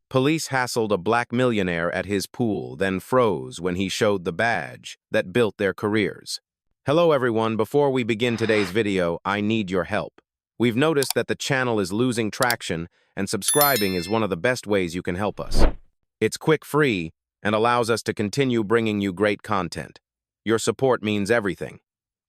Police hassled a black millionaire at his pool, then froze when he showed the badge that built their careers. Hello everyone, before we begin today's video, I need your help. We've noticed that the channel is losing traction, and subscribing is one of the best ways you can help us. It's quick, free, and allows us to continue bringing you great content. Your support means everything.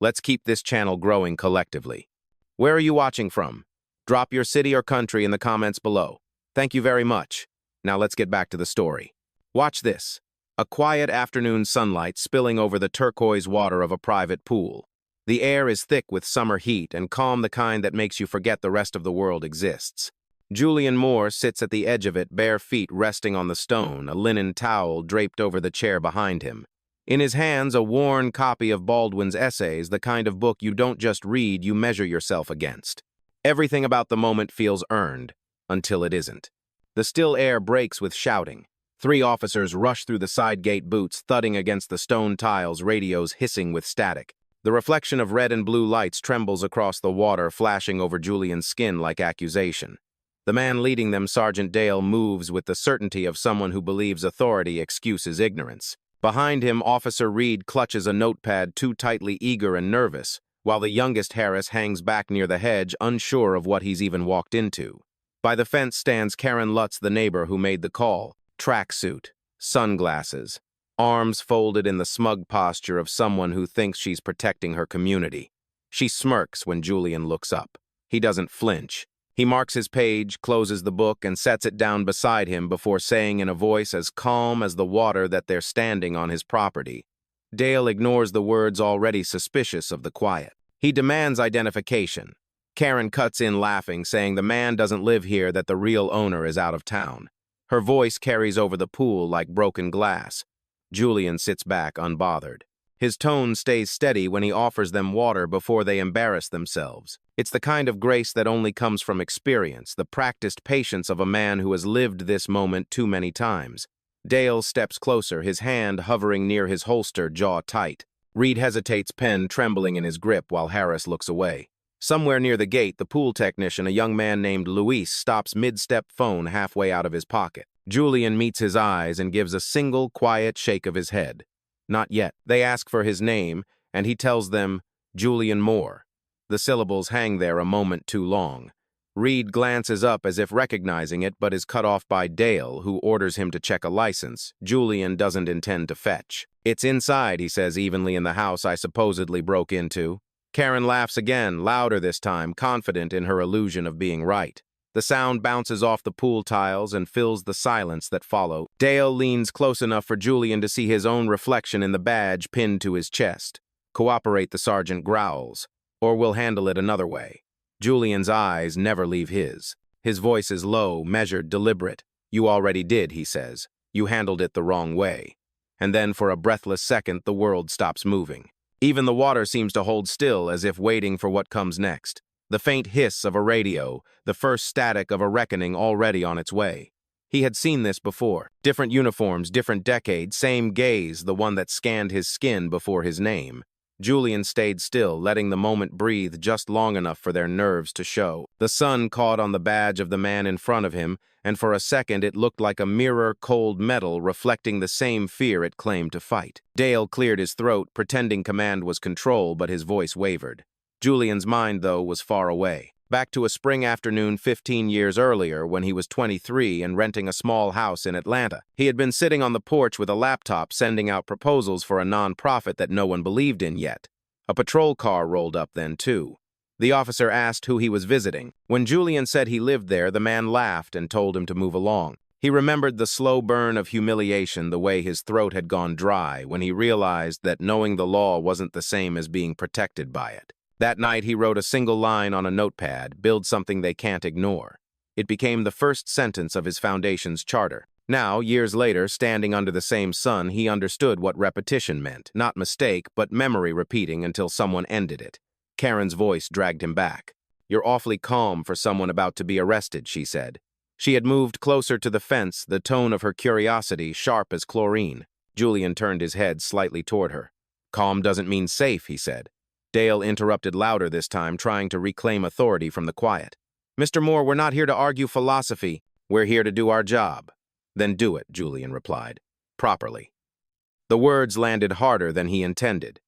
Let's keep this channel growing collectively. Where are you watching from? Drop your city or country in the comments below. Thank you very much. Now let's get back to the story. Watch this. A quiet afternoon sunlight spilling over the turquoise water of a private pool. The air is thick with summer heat and calm, the kind that makes you forget the rest of the world exists. Julian Moore sits at the edge of it, bare feet resting on the stone, a linen towel draped over the chair behind him. In his hands, a worn copy of Baldwin's essays, the kind of book you don't just read, you measure yourself against. Everything about the moment feels earned, until it isn't. The still air breaks with shouting. 3 officers rush through the side gate, boots thudding against the stone tiles, radios hissing with static. The reflection of red and blue lights trembles across the water, flashing over Julian's skin like accusation. The man leading them, Sergeant Dale, moves with the certainty of someone who believes authority excuses ignorance. Behind him, Officer Reed clutches a notepad, too tightly eager and nervous, while the youngest Harris hangs back near the hedge, unsure of what he's even walked into. By the fence stands Karen Lutz, the neighbor who made the call. Tracksuit, sunglasses, arms folded in the smug posture of someone who thinks she's protecting her community. She smirks when Julian looks up. He doesn't flinch. He marks his page, closes the book, and sets it down beside him before saying in a voice as calm as the water that they're standing on his property. Dale ignores the words, already suspicious of the quiet. He demands identification. Karen cuts in laughing, saying the man doesn't live here, that the real owner is out of town. Her voice carries over the pool like broken glass. Julian sits back unbothered. His tone stays steady when he offers them water before they embarrass themselves. It's the kind of grace that only comes from experience, the practiced patience of a man who has lived this moment too many times. Dale steps closer, his hand hovering near his holster, jaw tight. Reed hesitates, pen trembling in his grip, while Harris looks away. Somewhere near the gate, the pool technician, a young man named Luis, stops mid-step, phone halfway out of his pocket. Julian meets his eyes and gives a single, quiet shake of his head. Not yet. They ask for his name, and he tells them, Julian Moore. The syllables hang there a moment too long. Reed glances up as if recognizing it, but is cut off by Dale, who orders him to check a license. Julian doesn't intend to fetch. It's inside, he says evenly, in the house I supposedly broke into. Karen laughs again, louder this time, confident in her illusion of being right. The sound bounces off the pool tiles and fills the silence that follow. Dale leans close enough for Julian to see his own reflection in the badge pinned to his chest. Cooperate, the sergeant growls, or we'll handle it another way. Julian's eyes never leave his. His voice is low, measured, deliberate. You already did, he says. You handled it the wrong way. And then for a breathless second, the world stops moving. Even the water seems to hold still, as if waiting for what comes next. The faint hiss of a radio, the first static of a reckoning already on its way. He had seen this before. Different uniforms, different decade, same gaze, the one that scanned his skin before his name. Julian stayed still, letting the moment breathe just long enough for their nerves to show. The sun caught on the badge of the man in front of him, and for a second it looked like a mirror, cold metal, reflecting the same fear it claimed to fight. Dale cleared his throat, pretending command was control, but his voice wavered. Julian's mind, though, was far away. Back to a spring afternoon 15 years earlier, when he was 23 and renting a small house in Atlanta. He had been sitting on the porch with a laptop, sending out proposals for a non-profit that no one believed in yet. A patrol car rolled up then, too. The officer asked who he was visiting. When Julian said he lived there, the man laughed and told him to move along. He remembered the slow burn of humiliation, the way his throat had gone dry, when he realized that knowing the law wasn't the same as being protected by it. That night, he wrote a single line on a notepad, build something they can't ignore. It became the first sentence of his foundation's charter. Now, years later, standing under the same sun, he understood what repetition meant. Not mistake, but memory repeating until someone ended it. Karen's voice dragged him back. You're awfully calm for someone about to be arrested, she said. She had moved closer to the fence, the tone of her curiosity sharp as chlorine. Julian turned his head slightly toward her. Calm doesn't mean safe, he said. Dale interrupted louder this time, trying to reclaim authority from the quiet. Mr. Moore, we're not here to argue philosophy. We're here to do our job. Then do it, Julian replied. Properly. The words landed harder than he intended.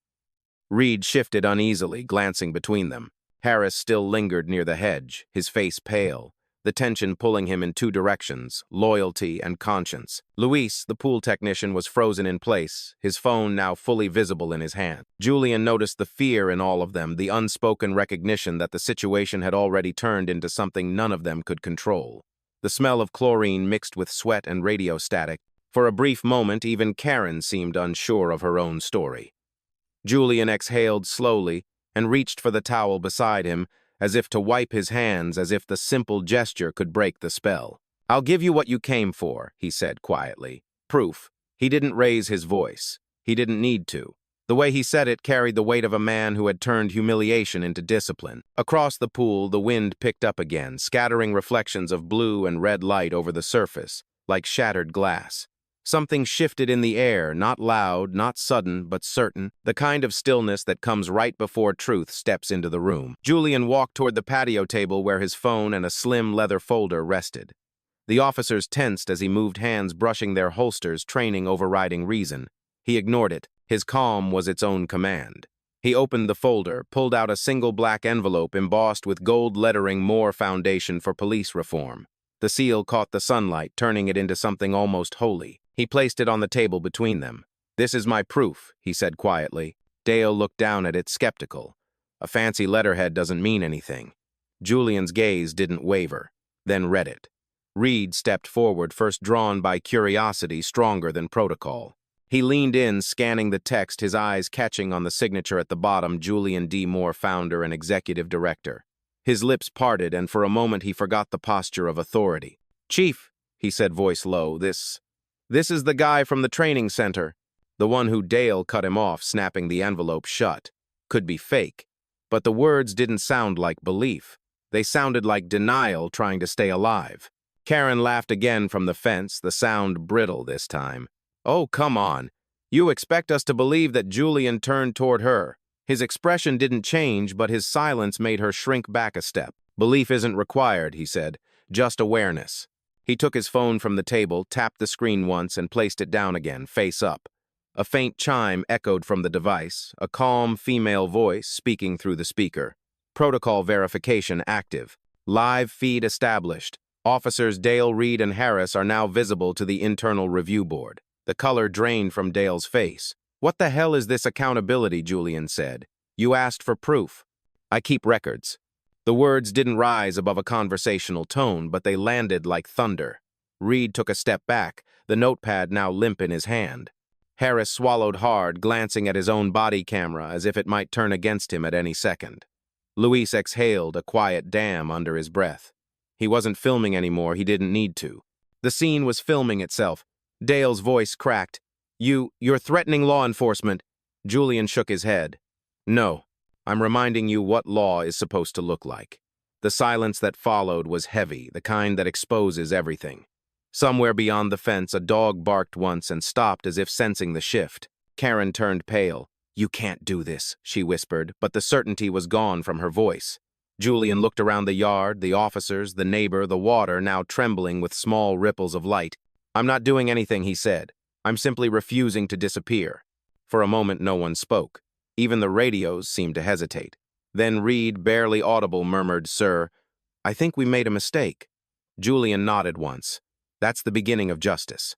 Reed shifted uneasily, glancing between them. Harris still lingered near the hedge, his face pale, the tension pulling him in two directions, loyalty and conscience. Luis, the pool technician, was frozen in place, his phone now fully visible in his hand. Julian noticed the fear in all of them, the unspoken recognition that the situation had already turned into something none of them could control. The smell of chlorine mixed with sweat and radio static. For a brief moment, even Karen seemed unsure of her own story. Julian exhaled slowly and reached for the towel beside him, as if to wipe his hands, as if the simple gesture could break the spell. "I'll give you what you came for," he said quietly. Proof. He didn't raise his voice. He didn't need to. The way he said it carried the weight of a man who had turned humiliation into discipline. Across the pool, the wind picked up again, scattering reflections of blue and red light over the surface, like shattered glass. Something shifted in the air, not loud, not sudden, but certain, the kind of stillness that comes right before truth steps into the room. Julian walked toward the patio table where his phone and a slim leather folder rested. The officers tensed as he moved hands brushing their holsters, training overriding reason. He ignored it. His calm was its own command. He opened the folder, pulled out a single black envelope embossed with gold lettering, "More Foundation for Police Reform." The seal caught the sunlight, turning it into something almost holy. He placed it on the table between them. "This is my proof," he said quietly. Dale looked down at it, skeptical. A fancy letterhead doesn't mean anything. Julian's gaze didn't waver, then read it. Reed stepped forward, first drawn by curiosity stronger than protocol. He leaned in, scanning the text, his eyes catching on the signature at the bottom, Julian D. Moore, founder and executive director. His lips parted, and for a moment he forgot the posture of authority. "Chief," he said, voice low, This is the guy from the training center." The one who Dale cut him off, snapping the envelope shut. Could be fake. But the words didn't sound like belief. They sounded like denial trying to stay alive. Karen laughed again from the fence, the sound brittle this time. "Oh, come on. You expect us to believe that?" Julian turned toward her. His expression didn't change, but his silence made her shrink back a step. "Belief isn't required," he said. "Just awareness." He took his phone from the table, tapped the screen once, and placed it down again, face up. A faint chime echoed from the device, a calm female voice speaking through the speaker. "Protocol verification active. Live feed established. Officers Dale, Reed, and Harris are now visible to the internal review board." The color drained from Dale's face. "What the hell is this accountability?" Julian said. "You asked for proof." "I keep records." The words didn't rise above a conversational tone, but they landed like thunder. Reed took a step back, the notepad now limp in his hand. Harris swallowed hard, glancing at his own body camera as if it might turn against him at any second. Luis exhaled, a quiet damn under his breath. He wasn't filming anymore, he didn't need to. The scene was filming itself. Dale's voice cracked. You're threatening law enforcement." Julian shook his head. "No. I'm reminding you what law is supposed to look like." The silence that followed was heavy, the kind that exposes everything. Somewhere beyond the fence, a dog barked once and stopped as if sensing the shift. Karen turned pale. "You can't do this," she whispered, but the certainty was gone from her voice. Julian looked around the yard, the officers, the neighbor, the water now trembling with small ripples of light. "I'm not doing anything," he said. "I'm simply refusing to disappear." For a moment, no one spoke. Even the radios seemed to hesitate. Then Reed, barely audible, murmured, "Sir, I think we made a mistake." Julian nodded once. "That's the beginning of justice."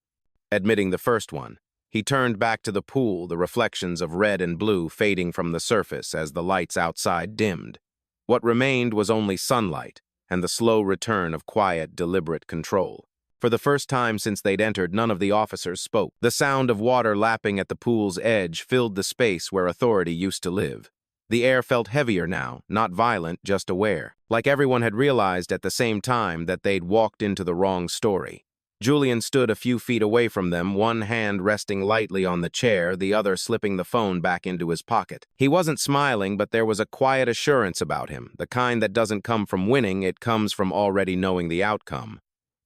Admitting the first one, he turned back to the pool, the reflections of red and blue fading from the surface as the lights outside dimmed. What remained was only sunlight and the slow return of quiet, deliberate control. For the first time since they'd entered, none of the officers spoke. The sound of water lapping at the pool's edge filled the space where authority used to live. The air felt heavier now, not violent, just aware. Like everyone had realized at the same time that they'd walked into the wrong story. Julian stood a few feet away from them, one hand resting lightly on the chair, the other slipping the phone back into his pocket. He wasn't smiling, but there was a quiet assurance about him, the kind that doesn't come from winning, it comes from already knowing the outcome.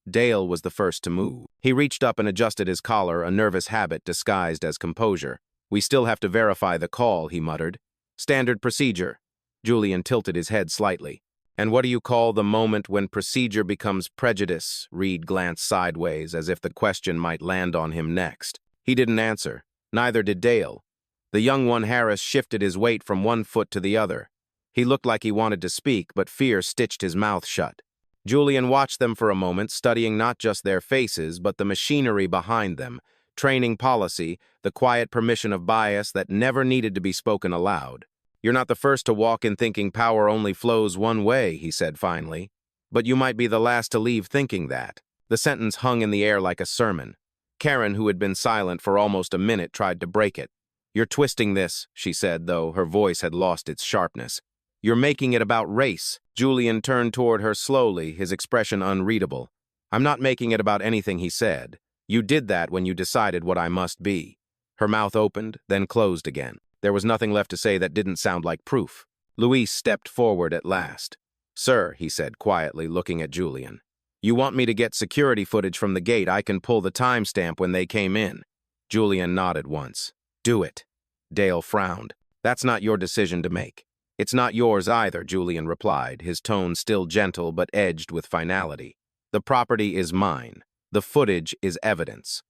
Dale was the first to move. He reached up and adjusted his collar, a nervous habit disguised as composure. "We still have to verify the call," he muttered. "Standard procedure." Julian tilted his head slightly. And what do you call the moment when procedure becomes prejudice? Reed glanced sideways, as if the question might land on him next. He didn't answer. Neither did Dale. The young one Harris shifted his weight from one foot to the other. He looked like he wanted to speak, but fear stitched his mouth shut. Julian watched them for a moment, studying not just their faces, but the machinery behind them, training policy, the quiet permission of bias that never needed to be spoken aloud. "You're not the first to walk in thinking power only flows one way," he said finally. "But you might be the last to leave thinking that." The sentence hung in the air like a sermon. Karen, who had been silent for almost a minute, tried to break it. "You're twisting this," she said, though her voice had lost its sharpness. "You're making it about race." Julian turned toward her slowly, his expression unreadable. "I'm not making it about anything," he said. "You did that when you decided what I must be." Her mouth opened, then closed again. There was nothing left to say that didn't sound like proof. Luis stepped forward at last. "Sir," he said quietly, looking at Julian. "You want me to get security footage from the gate? I can pull the timestamp when they came in." Julian nodded once. "Do it." Dale frowned. "That's not your decision to make." "It's not yours either," Julian replied, his tone still gentle but edged with finality. "The property is mine. The footage is evidence.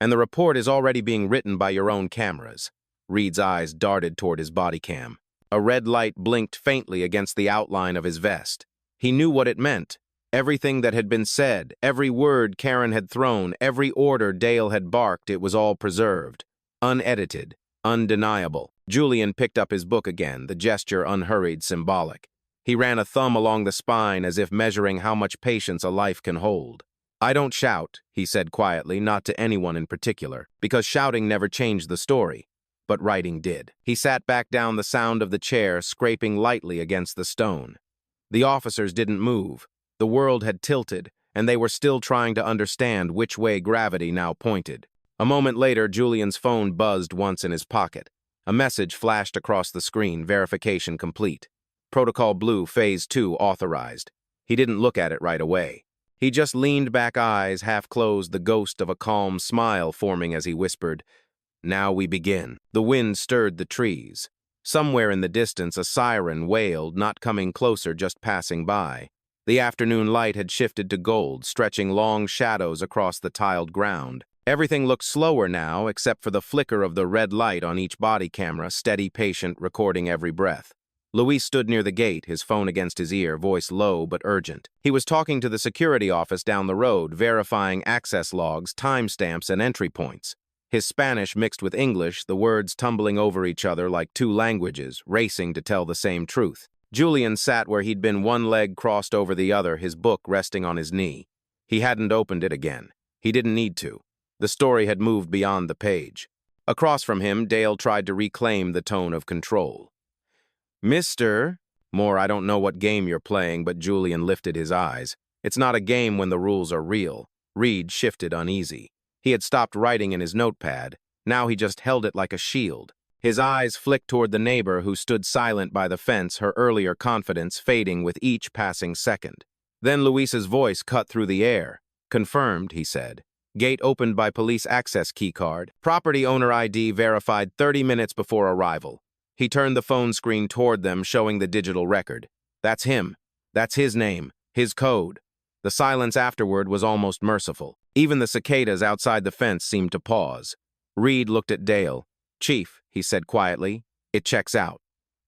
And the report is already being written by your own cameras." Reed's eyes darted toward his body cam. A red light blinked faintly against the outline of his vest. He knew what it meant. Everything that had been said, every word Karen had thrown, every order Dale had barked, it was all preserved. Unedited, undeniable. Julian picked up his book again, the gesture unhurried, symbolic. He ran a thumb along the spine as if measuring how much patience a life can hold. "I don't shout," he said quietly, not to anyone in particular, because shouting never changed the story. But writing did. He sat back down, the sound of the chair scraping lightly against the stone. The officers didn't move. The world had tilted, and they were still trying to understand which way gravity now pointed. A moment later, Julian's phone buzzed once in his pocket. A message flashed across the screen, verification complete. Protocol Blue, Phase 2 authorized. He didn't look at it right away. He just leaned back, eyes half closed, the ghost of a calm smile forming as he whispered, "Now we begin." The wind stirred the trees. Somewhere in the distance, a siren wailed, not coming closer, just passing by. The afternoon light had shifted to gold, stretching long shadows across the tiled ground. Everything looked slower now, except for the flicker of the red light on each body camera, steady, patient, recording every breath. Luis stood near the gate, his phone against his ear, voice low but urgent. He was talking to the security office down the road, verifying access logs, timestamps, and entry points. His Spanish mixed with English, the words tumbling over each other like two languages, racing to tell the same truth. Julian sat where he'd been, one leg crossed over the other, his book resting on his knee. He hadn't opened it again. He didn't need to. The story had moved beyond the page. Across from him, Dale tried to reclaim the tone of control. "Mr. More, I don't know what game you're playing," but Julian lifted his eyes. "It's not a game when the rules are real." Reed shifted uneasy. He had stopped writing in his notepad. Now he just held it like a shield. His eyes flicked toward the neighbor who stood silent by the fence, her earlier confidence fading with each passing second. Then Luis's voice cut through the air. "Confirmed," he said. "Gate opened by police access keycard. Property owner ID verified 30 minutes before arrival." He turned the phone screen toward them, showing the digital record. "That's him. That's his name. His code." The silence afterward was almost merciful. Even the cicadas outside the fence seemed to pause. Reed looked at Dale. "Chief," he said quietly, "it checks out."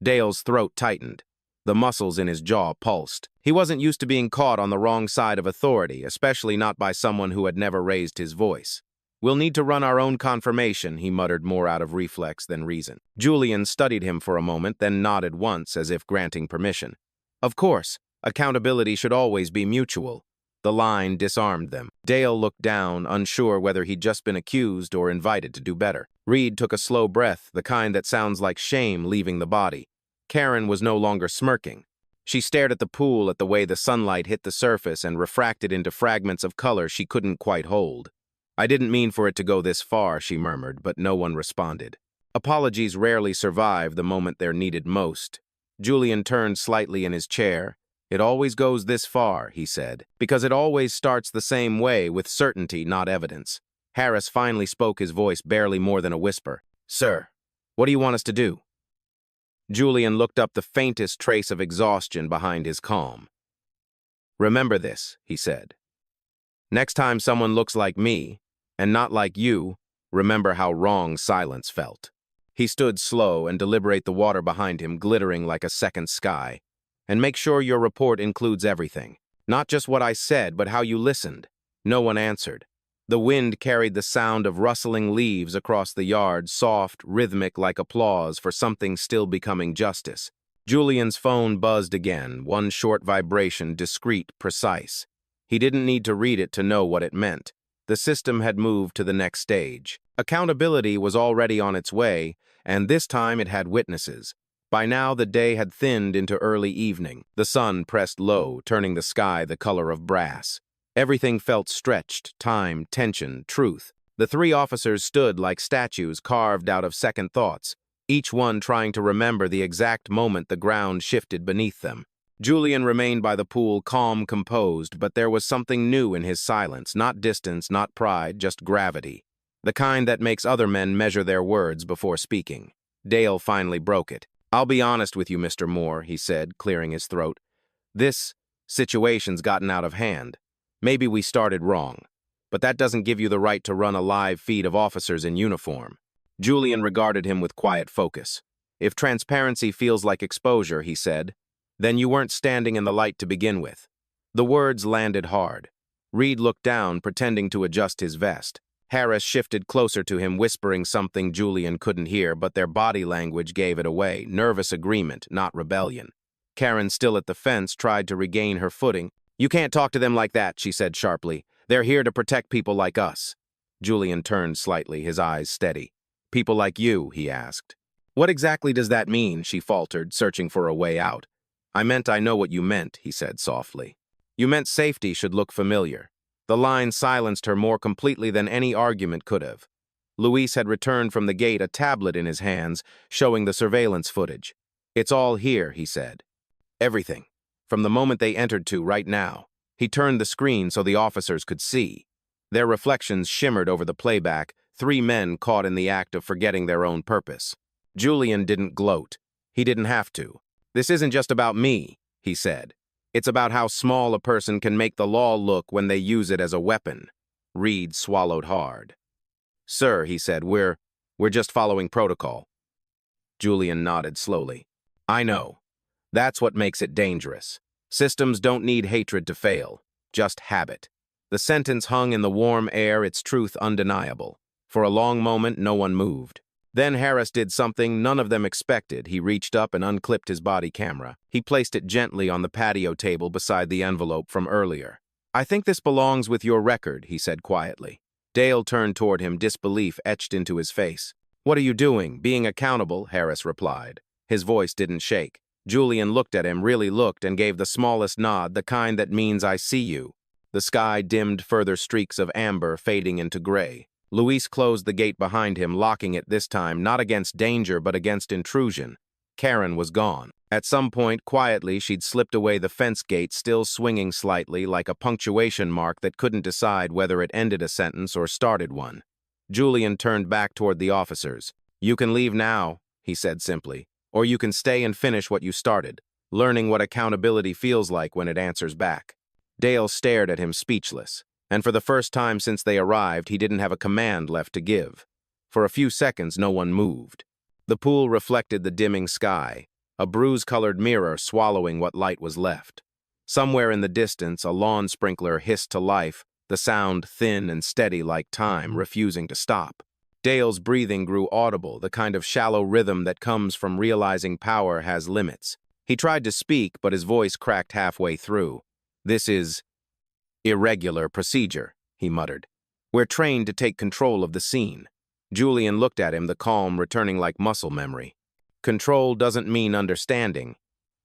Dale's throat tightened. The muscles in his jaw pulsed. He wasn't used to being caught on the wrong side of authority, especially not by someone who had never raised his voice. "We'll need to run our own confirmation," he muttered, more out of reflex than reason. Julian studied him for a moment, then nodded once, as if granting permission. "Of course, accountability should always be mutual." The line disarmed them. Dale looked down, unsure whether he'd just been accused or invited to do better. Reed took a slow breath, the kind that sounds like shame leaving the body. Karen was no longer smirking. She stared at the pool, at the way the sunlight hit the surface and refracted into fragments of color she couldn't quite hold. "I didn't mean for it to go this far," she murmured, but no one responded. Apologies rarely survive the moment they're needed most. Julian turned slightly in his chair. "It always goes this far," he said, "because it always starts the same way, with certainty, not evidence." Harris finally spoke, his voice barely more than a whisper. "Sir, what do you want us to do?" Julian looked up the faintest trace of exhaustion behind his calm. "Remember this," he said. "Next time someone looks like me, and not like you, remember how wrong silence felt." He stood slow and deliberate, the water behind him glittering like a second sky. "And make sure your report includes everything. Not just what I said, but how you listened." No one answered. The wind carried the sound of rustling leaves across the yard, soft, rhythmic like applause for something still becoming justice. Julian's phone buzzed again, one short vibration, discreet, precise. He didn't need to read it to know what it meant. The system had moved to the next stage. Accountability was already on its way, and this time it had witnesses. By now the day had thinned into early evening. The sun pressed low, turning the sky the color of brass. Everything felt stretched: time, tension, truth. The three officers stood like statues carved out of second thoughts, each one trying to remember the exact moment the ground shifted beneath them. Julian remained by the pool, calm, composed, but there was something new in his silence, not distance, not pride, just gravity. The kind that makes other men measure their words before speaking. Dale finally broke it. "I'll be honest with you, Mr. Moore," he said, clearing his throat. "This situation's gotten out of hand. Maybe we started wrong, but that doesn't give you the right to run a live feed of officers in uniform." Julian regarded him with quiet focus. "If transparency feels like exposure," he said, "then you weren't standing in the light to begin with." The words landed hard. Reed looked down, pretending to adjust his vest. Harris shifted closer to him, whispering something Julian couldn't hear, but their body language gave it away. Nervous agreement, not rebellion. Karen, still at the fence, tried to regain her footing. "You can't talk to them like that," she said sharply. "They're here to protect people like us." Julian turned slightly, his eyes steady. "People like you?" he asked. "What exactly does that mean?" she faltered, searching for a way out. "I know what you meant," he said softly. "You meant safety should look familiar." The line silenced her more completely than any argument could have. Luis had returned from the gate, a tablet in his hands, showing the surveillance footage. "It's all here," he said. "Everything. From the moment they entered to right now." He turned the screen so the officers could see. Their reflections shimmered over the playback, three men caught in the act of forgetting their own purpose. Julian didn't gloat. He didn't have to. "This isn't just about me," he said. "It's about how small a person can make the law look when they use it as a weapon." Reed swallowed hard. "Sir," he said, we're just following protocol." Julian nodded slowly. "I know. That's what makes it dangerous. Systems don't need hatred to fail, just habit." The sentence hung in the warm air, its truth undeniable. For a long moment, no one moved. Then Harris did something none of them expected. He reached up and unclipped his body camera. He placed it gently on the patio table beside the envelope from earlier. "I think this belongs with your record," he said quietly. Dale turned toward him, disbelief etched into his face. "What are you doing?" "Being accountable," Harris replied. His voice didn't shake. Julian looked at him, really looked, and gave the smallest nod, the kind that means "I see you." The sky dimmed, further streaks of amber fading into gray. Luis closed the gate behind him, locking it this time, not against danger, but against intrusion. Karen was gone. At some point, quietly, she'd slipped away, the fence gate still swinging slightly, like a punctuation mark that couldn't decide whether it ended a sentence or started one. Julian turned back toward the officers. "You can leave now," he said simply, "or you can stay and finish what you started, learning what accountability feels like when it answers back." Dale stared at him, speechless. And for the first time since they arrived, he didn't have a command left to give. For a few seconds, no one moved. The pool reflected the dimming sky, a bruise-colored mirror swallowing what light was left. Somewhere in the distance, a lawn sprinkler hissed to life, the sound thin and steady like time, refusing to stop. Dale's breathing grew audible, the kind of shallow rhythm that comes from realizing power has limits. He tried to speak, but his voice cracked halfway through. "This is irregular procedure," he muttered. "We're trained to take control of the scene." Julian looked at him, the calm returning like muscle memory. "Control doesn't mean understanding.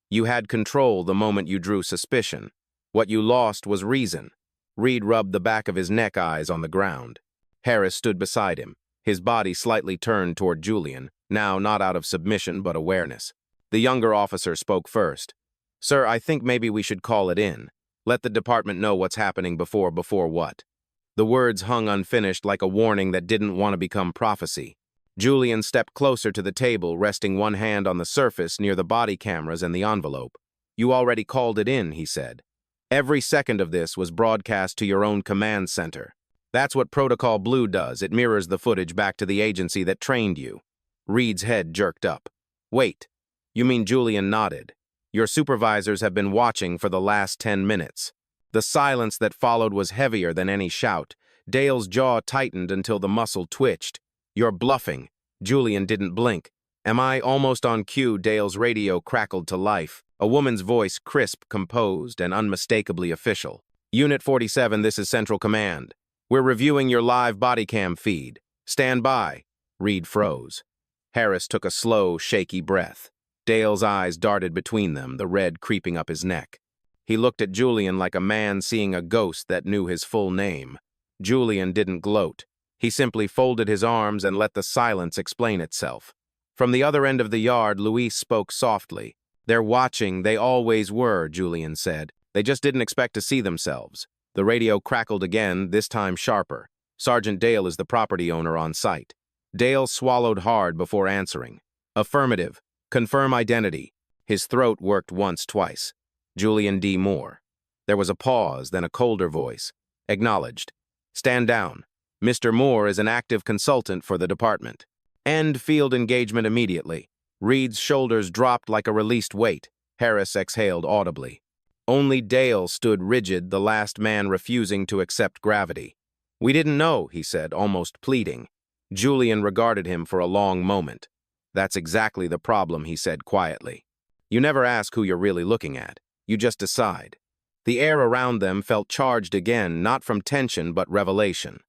You had control the moment you drew suspicion. What you lost was reason." Reed rubbed the back of his neck, eyes on the ground. Harris stood beside him, his body slightly turned toward Julian, now not out of submission but awareness. The younger officer spoke first. "Sir, I think maybe we should call it in. Let the department know what's happening before what?" The words hung unfinished, like a warning that didn't want to become prophecy. Julian stepped closer to the table, resting one hand on the surface near the body cameras and the envelope. "You already called it in," he said. "Every second of this was broadcast to your own command center. That's what Protocol Blue does. It mirrors the footage back to the agency that trained you." Reed's head jerked up. "Wait, you mean?" Julian nodded. "Your supervisors have been watching for the last 10 minutes. The silence that followed was heavier than any shout. Dale's jaw tightened until the muscle twitched. "You're bluffing." Julian didn't blink. "Am I almost on cue?" Dale's radio crackled to life. A woman's voice, crisp, composed, and unmistakably official. "Unit 47, this is Central Command. We're reviewing your live body cam feed. Stand by." Reed froze. Harris took a slow, shaky breath. Dale's eyes darted between them, the red creeping up his neck. He looked at Julian like a man seeing a ghost that knew his full name. Julian didn't gloat. He simply folded his arms and let the silence explain itself. From the other end of the yard, Luis spoke softly. "They're watching, they always were," Julian said. "They just didn't expect to see themselves." The radio crackled again, this time sharper. "Sergeant Dale is the property owner on site." Dale swallowed hard before answering. "Affirmative. Confirm identity." His throat worked once, twice. "Julian D. Moore." There was a pause, then a colder voice. "Acknowledged. Stand down. Mr. Moore is an active consultant for the department. End field engagement immediately." Reed's shoulders dropped like a released weight. Harris exhaled audibly. Only Dale stood rigid, the last man refusing to accept gravity. "We didn't know," he said, almost pleading. Julian regarded him for a long moment. "That's exactly the problem," he said quietly. "You never ask who you're really looking at. You just decide." The air around them felt charged again, not from tension but revelation.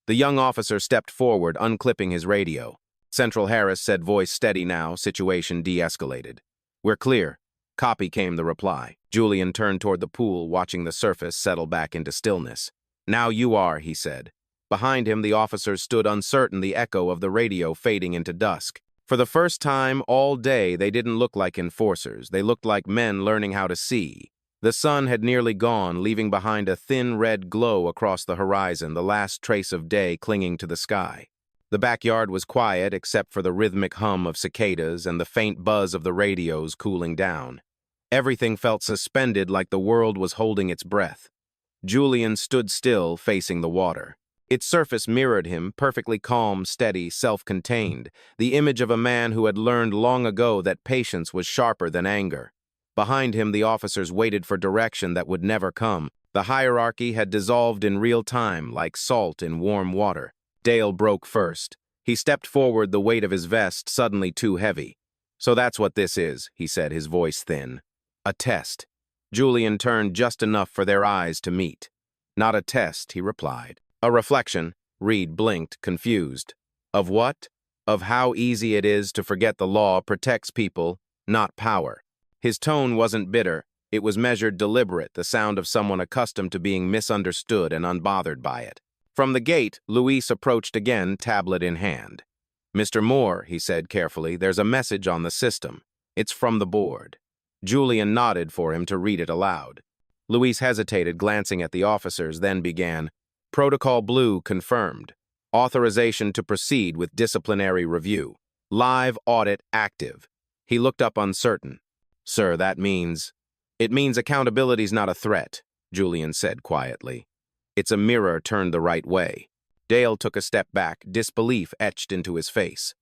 The young officer stepped forward, unclipping his radio. "Central," Harris said, voice steady now, situation de-escalated. "We're clear." "Copy," came the reply. Julian turned toward the pool, watching the surface settle back into stillness. "Now you are," he said. Behind him, the officers stood uncertain, the echo of the radio fading into dusk. For the first time all day, they didn't look like enforcers. They looked like men learning how to see. The sun had nearly gone, leaving behind a thin red glow across the horizon, the last trace of day clinging to the sky. The backyard was quiet, except for the rhythmic hum of cicadas and the faint buzz of the radios cooling down. Everything felt suspended, like the world was holding its breath. Julian stood still, facing the water. Its surface mirrored him, perfectly calm, steady, self-contained, the image of a man who had learned long ago that patience was sharper than anger. Behind him, the officers waited for direction that would never come. The hierarchy had dissolved in real time, like salt in warm water. Dale broke first. He stepped forward, the weight of his vest suddenly too heavy. "So that's what this is," he said, his voice thin. "A test." Julian turned just enough for their eyes to meet. "Not a test," he replied. "A reflection." Reed blinked, confused. "Of what?" "Of how easy it is to forget the law protects people, not power." His tone wasn't bitter. It was measured, deliberate, the sound of someone accustomed to being misunderstood and unbothered by it. From the gate, Luis approached again, tablet in hand. "Mr. Moore," he said carefully, "there's a message on the system. It's from the board." Julian nodded for him to read it aloud. Luis hesitated, glancing at the officers, then began. "Protocol Blue confirmed. Authorization to proceed with disciplinary review. Live audit active." He looked up uncertain. "Sir, that means—" "It means accountability's not a threat," Julian said quietly. "It's a mirror turned the right way." Dale took a step back, disbelief etched into his face.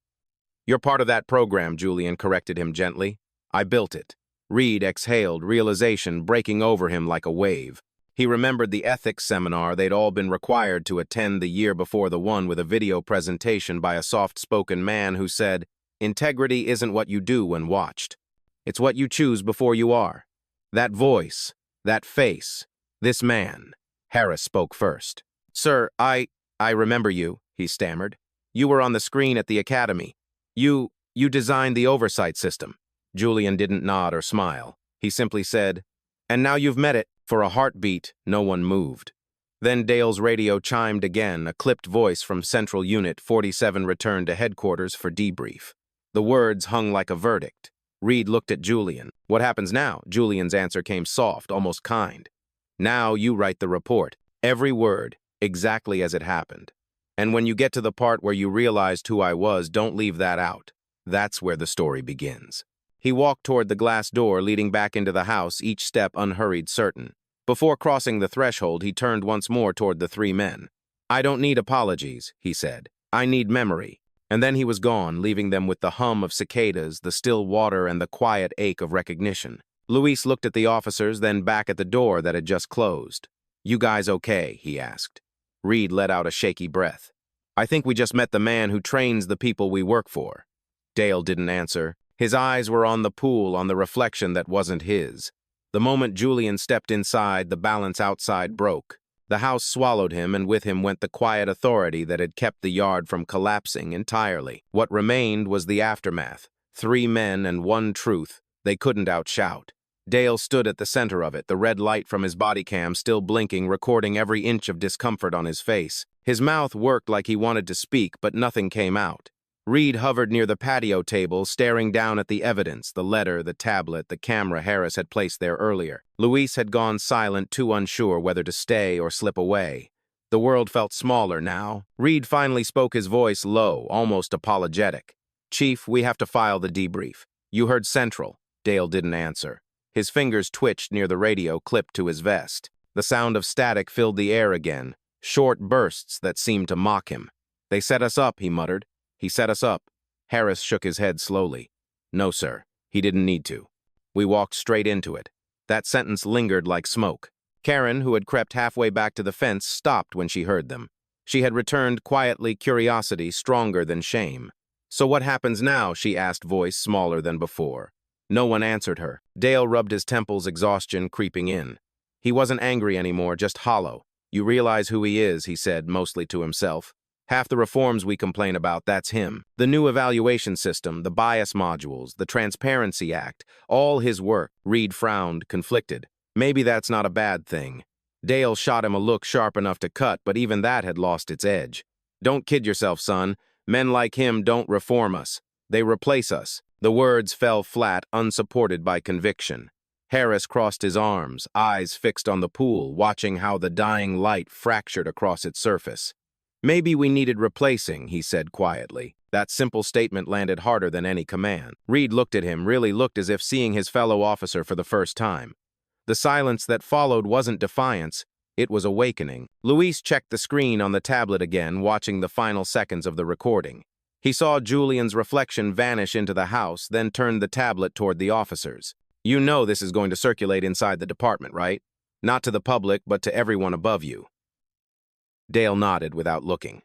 "You're part of that program," Julian corrected him gently. "I built it." Reed exhaled, realization breaking over him like a wave. He remembered the ethics seminar they'd all been required to attend the year before, the one with a video presentation by a soft-spoken man who said, "Integrity isn't what you do when watched. It's what you choose before you are." That voice, that face, this man. Harris spoke first. "Sir, I remember you," he stammered. "You were on the screen at the academy. You designed the oversight system." Julian didn't nod or smile. He simply said, "And now you've met it." For a heartbeat, no one moved. Then Dale's radio chimed again, a clipped voice from Central Unit 47 returned to headquarters for debrief. The words hung like a verdict. Reed looked at Julian. "What happens now?" Julian's answer came soft, almost kind. "Now you write the report. Every word, exactly as it happened." And when you get to the part where you realized who I was, don't leave that out. That's where the story begins. He walked toward the glass door leading back into the house, each step unhurried, certain. Before crossing the threshold, he turned once more toward the three men. I don't need apologies, he said. I need memory. And then he was gone, leaving them with the hum of cicadas, the still water, and the quiet ache of recognition. Luis looked at the officers, then back at the door that had just closed. You guys okay? He asked. Reed let out a shaky breath. I think we just met the man who trains the people we work for. Dale didn't answer. His eyes were on the pool, on the reflection that wasn't his. The moment Julian stepped inside, the balance outside broke. The house swallowed him, and with him went the quiet authority that had kept the yard from collapsing entirely. What remained was the aftermath. 3 men and 1 truth. They couldn't outshout. Dale stood at the center of it, the red light from his body cam still blinking, recording every inch of discomfort on his face. His mouth worked like he wanted to speak, but nothing came out. Reed hovered near the patio table, staring down at the evidence, the letter, the tablet, the camera Harris had placed there earlier. Luis had gone silent, too unsure whether to stay or slip away. The world felt smaller now. Reed finally spoke, his voice low, almost apologetic. Chief, we have to file the debrief. You heard Central. Dale didn't answer. His fingers twitched near the radio clipped to his vest. The sound of static filled the air again, short bursts that seemed to mock him. They set us up, he muttered. He set us up. Harris shook his head slowly. No, sir. He didn't need to. We walked straight into it. That sentence lingered like smoke. Karen, who had crept halfway back to the fence, stopped when she heard them. She had returned quietly, curiosity stronger than shame. So what happens now? She asked, voice smaller than before. No one answered her. Dale rubbed his temples, exhaustion creeping in. He wasn't angry anymore, just hollow. You realize who he is, he said, mostly to himself. Half the reforms we complain about, that's him. The new evaluation system, the bias modules, the Transparency Act, all his work. Reed frowned, conflicted. Maybe that's not a bad thing. Dale shot him a look sharp enough to cut, but even that had lost its edge. Don't kid yourself, son. Men like him don't reform us. They replace us. The words fell flat, unsupported by conviction. Harris crossed his arms, eyes fixed on the pool, watching how the dying light fractured across its surface. Maybe we needed replacing, he said quietly. That simple statement landed harder than any command. Reed looked at him, really looked as if seeing his fellow officer for the first time. The silence that followed wasn't defiance, it was awakening. Luis checked the screen on the tablet again, watching the final seconds of the recording. He saw Julian's reflection vanish into the house, then turned the tablet toward the officers. You know this is going to circulate inside the department, right? Not to the public, but to everyone above you. Dale nodded without looking.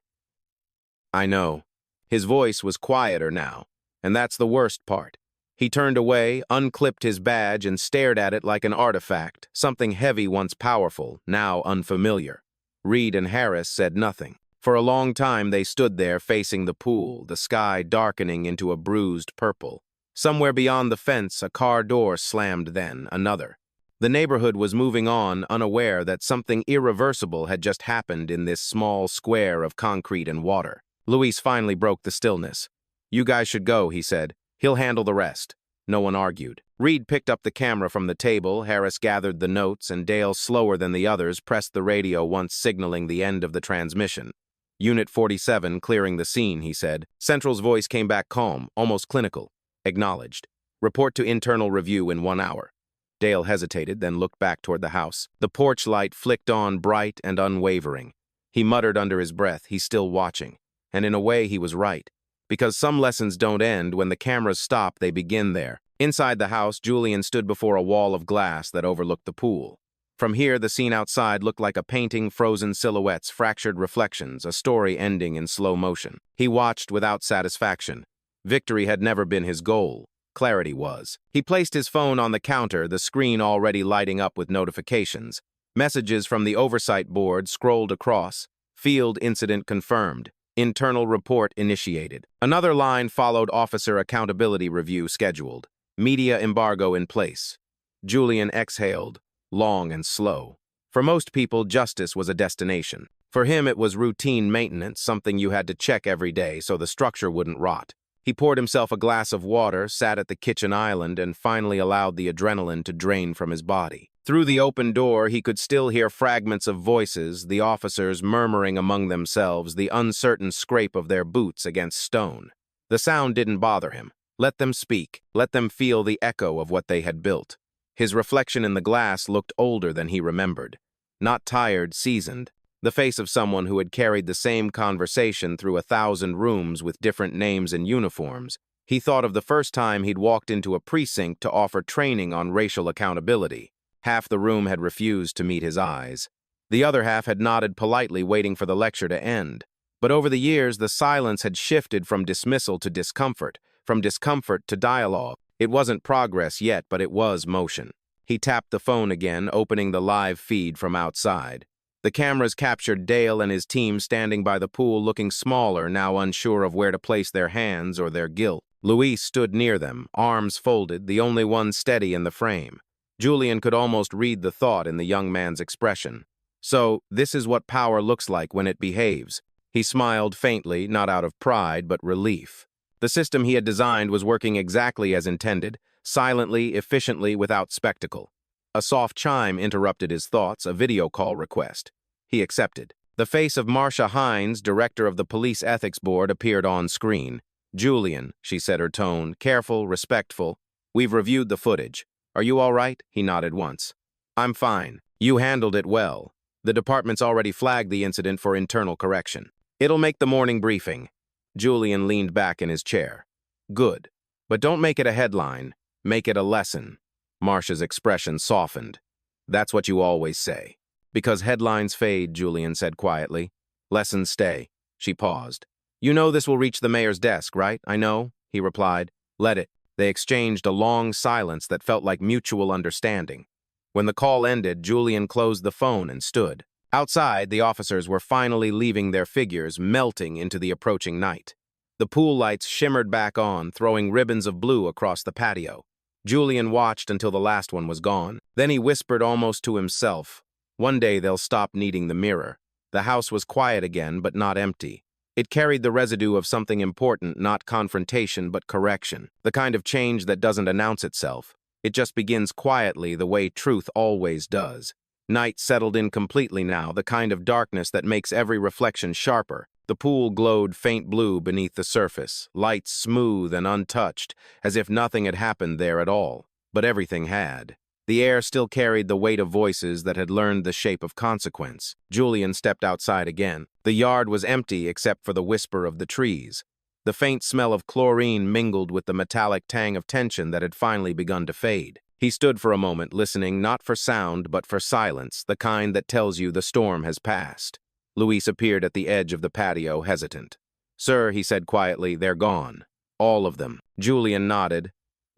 I know. His voice was quieter now, and that's the worst part. He turned away, unclipped his badge, and stared at it like an artifact, something heavy once powerful, now unfamiliar. Reed and Harris said nothing. For a long time they stood there facing the pool, the sky darkening into a bruised purple. Somewhere beyond the fence, a car door slammed then, another. The neighborhood was moving on, unaware that something irreversible had just happened in this small square of concrete and water. Luis finally broke the stillness. You guys should go, he said. He'll handle the rest. No one argued. Reed picked up the camera from the table, Harris gathered the notes, and Dale, slower than the others, pressed the radio once signaling the end of the transmission. Unit 47 clearing the scene, he said. Central's voice came back calm, almost clinical. Acknowledged. Report to internal review in 1 hour. Dale hesitated, then looked back toward the house. The porch light flicked on, bright and unwavering. He muttered under his breath, he's still watching. And in a way, he was right. Because some lessons don't end. When the cameras stop, they begin there. Inside the house, Julian stood before a wall of glass that overlooked the pool. From here, the scene outside looked like a painting, frozen silhouettes, fractured reflections, a story ending in slow motion. He watched without satisfaction. Victory had never been his goal. Clarity was. He placed his phone on the counter, the screen already lighting up with notifications. Messages from the oversight board scrolled across. Field incident confirmed. Internal report initiated. Another line followed, officer accountability review scheduled. Media embargo in place. Julian exhaled, long and slow. For most people, justice was a destination. For him, it was routine maintenance, something you had to check every day so the structure wouldn't rot. He poured himself a glass of water, sat at the kitchen island, and finally allowed the adrenaline to drain from his body. Through the open door, he could still hear fragments of voices, the officers murmuring among themselves, the uncertain scrape of their boots against stone. The sound didn't bother him. Let them speak. Let them feel the echo of what they had built. His reflection in the glass looked older than he remembered. Not tired, seasoned. The face of someone who had carried the same conversation through 1,000 rooms with different names and uniforms. He thought of the first time he'd walked into a precinct to offer training on racial accountability. Half the room had refused to meet his eyes. The other half had nodded politely, waiting for the lecture to end. But over the years, the silence had shifted from dismissal to discomfort, from discomfort to dialogue. It wasn't progress yet, but it was motion. He tapped the phone again, opening the live feed from outside. The cameras captured Dale and his team standing by the pool, looking smaller, now unsure of where to place their hands or their guilt. Luis stood near them, arms folded, the only one steady in the frame. Julian could almost read the thought in the young man's expression. So, this is what power looks like when it behaves. He smiled faintly, not out of pride, but relief. The system he had designed was working exactly as intended, silently, efficiently, without spectacle. A soft chime interrupted his thoughts, a video call request. He accepted. The face of Marcia Hines, director of the Police Ethics Board, appeared on screen. "Julian," she said, her tone careful, respectful. "We've reviewed the footage. Are you all right?" He nodded once. "I'm fine. You handled it well. The department's already flagged the incident for internal correction. It'll make the morning briefing." Julian leaned back in his chair. "Good. But don't make it a headline. Make it a lesson." Marcia's expression softened. "That's what you always say." "Because headlines fade," Julian said quietly. "Lessons stay." She paused. "You know this will reach the mayor's desk, right?" "I know," he replied. "Let it." They exchanged a long silence that felt like mutual understanding. When the call ended, Julian closed the phone and stood. Outside, the officers were finally leaving their figures, melting into the approaching night. The pool lights shimmered back on, throwing ribbons of blue across the patio. Julian watched until the last one was gone. Then he whispered almost to himself, "One day they'll stop needing the mirror." The house was quiet again, but not empty. It carried the residue of something important, not confrontation, but correction. The kind of change that doesn't announce itself. It just begins quietly, the way truth always does. Night settled in completely now, the kind of darkness that makes every reflection sharper. The pool glowed faint blue beneath the surface, lights smooth and untouched, as if nothing had happened there at all. But everything had. The air still carried the weight of voices that had learned the shape of consequence. Julian stepped outside again. The yard was empty except for the whisper of the trees. The faint smell of chlorine mingled with the metallic tang of tension that had finally begun to fade. He stood for a moment, listening not for sound but for silence, the kind that tells you the storm has passed. Luis appeared at the edge of the patio, hesitant. "Sir," he said quietly, "they're gone. All of them." Julian nodded.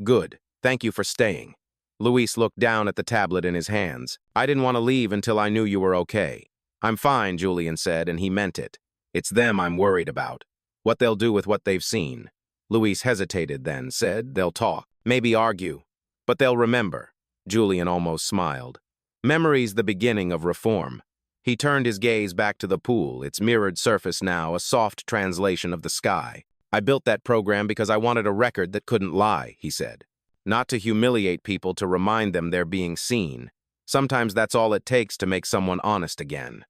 "Good. Thank you for staying." Luis looked down at the tablet in his hands. "I didn't want to leave until I knew you were okay." "I'm fine," Julian said, and he meant it. "It's them I'm worried about. What they'll do with what they've seen." Luis hesitated, then said, "They'll talk, maybe argue. But they'll remember." Julian almost smiled. "Memory's the beginning of reform." He turned his gaze back to the pool, its mirrored surface now, a soft translation of the sky. "I built that program because I wanted a record that couldn't lie," he said. "Not to humiliate people, to remind them they're being seen. Sometimes that's all it takes to make someone honest again."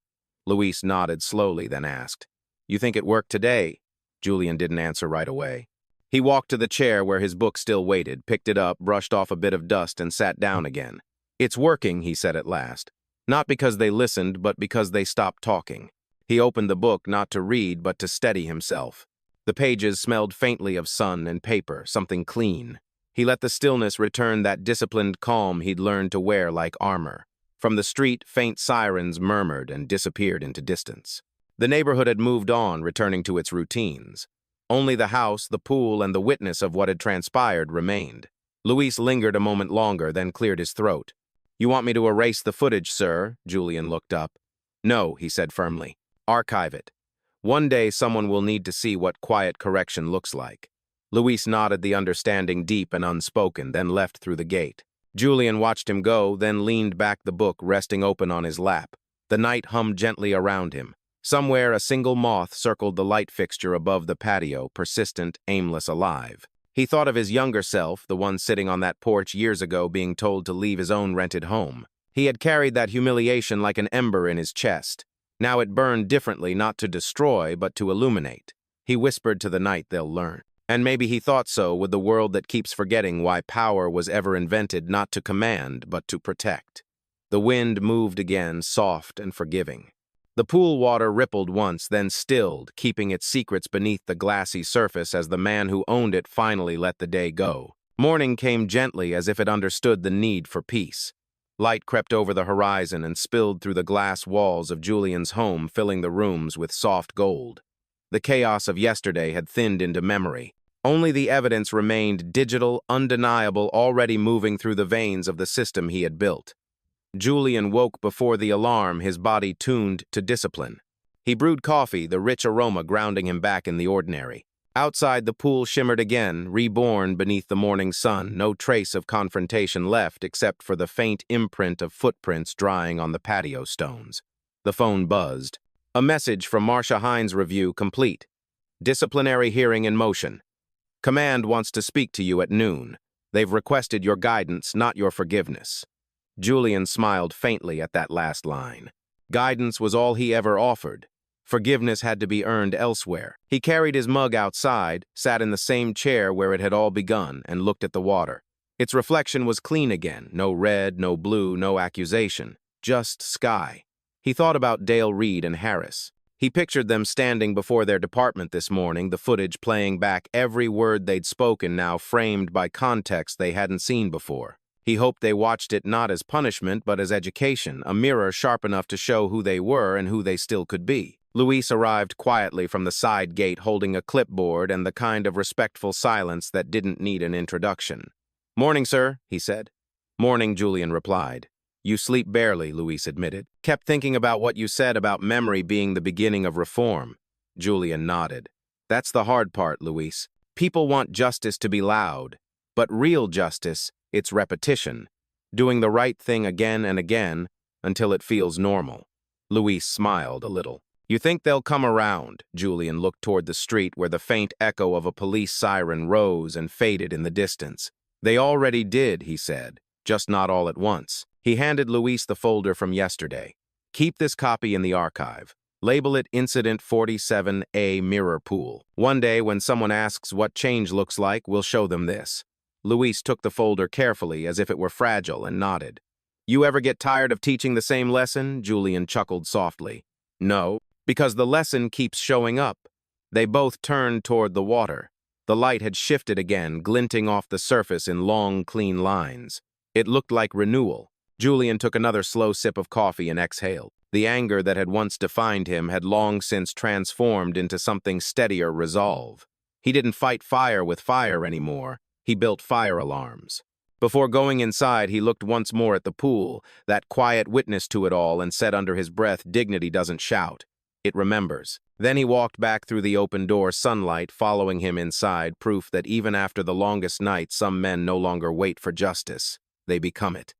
Luis nodded slowly, then asked, "You think it worked today?" Julian didn't answer right away. He walked to the chair where his book still waited, picked it up, brushed off a bit of dust, and sat down again. "It's working," he said at last. "Not because they listened, but because they stopped talking." He opened the book not to read, but to steady himself. The pages smelled faintly of sun and paper, something clean. He let the stillness return that disciplined calm he'd learned to wear like armor. From the street, faint sirens murmured and disappeared into distance. The neighborhood had moved on, returning to its routines. Only the house, the pool, and the witness of what had transpired remained. Luis lingered a moment longer, then cleared his throat. "You want me to erase the footage, sir?" Julian looked up. "No," he said firmly. "Archive it. One day someone will need to see what quiet correction looks like." Luis nodded, the understanding deep and unspoken, then left through the gate. Julian watched him go, then leaned back, the book resting open on his lap. The night hummed gently around him. Somewhere a single moth circled the light fixture above the patio, persistent, aimless, alive. He thought of his younger self, the one sitting on that porch years ago being told to leave his own rented home. He had carried that humiliation like an ember in his chest. Now it burned differently, not to destroy, but to illuminate. He whispered to the night, they'll learn. And maybe he thought so with the world that keeps forgetting why power was ever invented, not to command, but to protect. The wind moved again, soft and forgiving. The pool water rippled once, then stilled, keeping its secrets beneath the glassy surface as the man who owned it finally let the day go. Morning came gently, as if it understood the need for peace. Light crept over the horizon and spilled through the glass walls of Julian's home, filling the rooms with soft gold. The chaos of yesterday had thinned into memory. Only the evidence remained, digital, undeniable, already moving through the veins of the system he had built. Julian woke before the alarm, his body tuned to discipline. He brewed coffee, the rich aroma grounding him back in the ordinary. Outside, the pool shimmered again, reborn beneath the morning sun, no trace of confrontation left except for the faint imprint of footprints drying on the patio stones. The phone buzzed. A message from Marcia Hines' review complete. Disciplinary hearing in motion. Command wants to speak to you at noon. They've requested your guidance, not your forgiveness. Julian smiled faintly at that last line. Guidance was all he ever offered. Forgiveness had to be earned elsewhere. He carried his mug outside, sat in the same chair where it had all begun, and looked at the water. Its reflection was clean again, no red, no blue, no accusation, just sky. He thought about Dale Reed and Harris. He pictured them standing before their department this morning, the footage playing back every word they'd spoken, now framed by context they hadn't seen before. He hoped they watched it not as punishment, but as education, a mirror sharp enough to show who they were and who they still could be. Luis arrived quietly from the side gate, holding a clipboard and the kind of respectful silence that didn't need an introduction. "Morning, sir," he said. "Morning," Julian replied. "You sleep barely," Luis admitted. "Kept thinking about what you said about memory being the beginning of reform." Julian nodded. "That's the hard part, Luis. People want justice to be loud. But real justice, it's repetition. Doing the right thing again and again until it feels normal." Luis smiled a little. "You think they'll come around?" Julian looked toward the street where the faint echo of a police siren rose and faded in the distance. "They already did," he said, "just not all at once." He handed Luis the folder from yesterday. "Keep this copy in the archive. Label it Incident 47A Mirror Pool. One day when someone asks what change looks like, we'll show them this." Luis took the folder carefully as if it were fragile and nodded. "You ever get tired of teaching the same lesson?" Julian chuckled softly. "No, because the lesson keeps showing up." They both turned toward the water. The light had shifted again, glinting off the surface in long, clean lines. It looked like renewal. Julian took another slow sip of coffee and exhaled. The anger that had once defined him had long since transformed into something steadier, resolve. He didn't fight fire with fire anymore. He built fire alarms. Before going inside, he looked once more at the pool, that quiet witness to it all, and said under his breath, "Dignity doesn't shout. It remembers." Then he walked back through the open door, sunlight following him inside, proof that even after the longest night, some men no longer wait for justice. They become it.